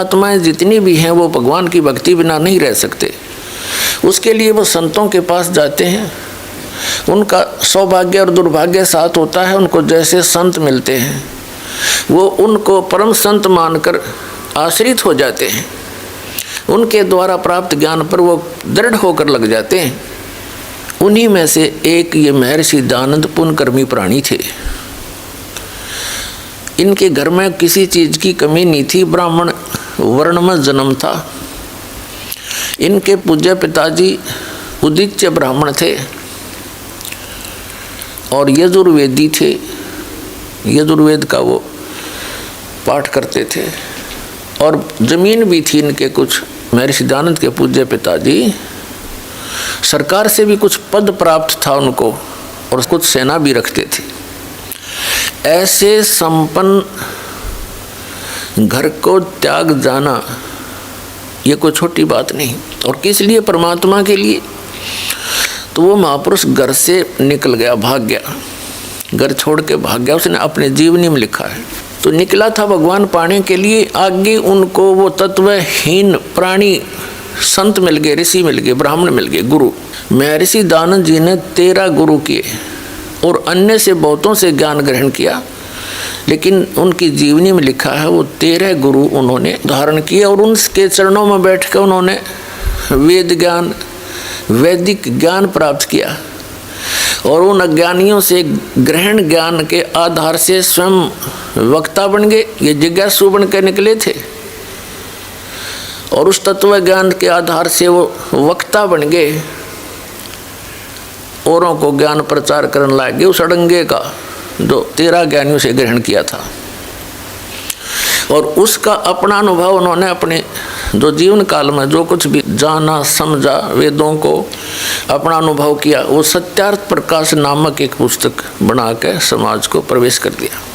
आत्माएं जितनी भी हैं वो भगवान की भक्ति बिना नहीं रह सकते। उसके लिए वो संतों के पास जाते हैं, उनका सौभाग्य और दुर्भाग्य साथ होता है। उनको जैसे संत मिलते हैं वो उनको परम संत मानकर आश्रित हो जाते हैं, उनके द्वारा प्राप्त ज्ञान पर वो दृढ़ होकर लग जाते हैं। उन्हीं में से एक ये महर्षि दयानंद पुण्यकर्मी प्राणी थे। इनके घर में किसी चीज़ की कमी नहीं थी, ब्राह्मण वर्ण में जन्म था। इनके पूज्य पिताजी उदिच्य ब्राह्मण थे और यजुर्वेदी थे, यजुर्वेद का वो पाठ करते थे। और जमीन भी थी इनके कुछ, महर्षि दयानंद के पूज्य पिताजी सरकार से भी कुछ पद प्राप्त था उनको और कुछ सेना भी रखते थे। ऐसे संपन्न घर को त्याग जाना ये कोई छोटी बात नहीं। और किस लिए? परमात्मा के लिए। तो वो महापुरुष घर से निकल गया, भाग गया, घर छोड़ के भाग गया। उसने अपने जीवनी में लिखा है। तो निकला था भगवान पाने के लिए। आगे उनको वो तत्वहीन प्राणी संत मिल गए, ऋषि मिल गए, ब्राह्मण मिल गए, गुरु। महर्षि दयानंद जी ने 13 गुरु किए और अन्य से बहुतों से ज्ञान ग्रहण किया, लेकिन उनकी जीवनी में लिखा है वो 13 गुरु उन्होंने धारण किए और उनके चरणों में बैठ कर उन्होंने वेद ज्ञान, वैदिक ज्ञान प्राप्त किया। और उन अज्ञानियों से ग्रहण ज्ञान के आधार से स्वयं वक्ता बन गए, ये जिज्ञासु बन के निकले थे। और उस तत्व ज्ञान के आधार से वो वक्ता बन गए, औरों को ज्ञान प्रचार करने लगे उस अड़ंगे का जो 13 ज्ञानियों से ग्रहण किया था। और उसका अपना अनुभव उन्होंने अपने जो जीवन काल में जो कुछ भी जाना समझा, वेदों को अपना अनुभव किया, वो सत्यार्थ प्रकाश नामक एक पुस्तक बना के समाज को प्रवेश कर दिया।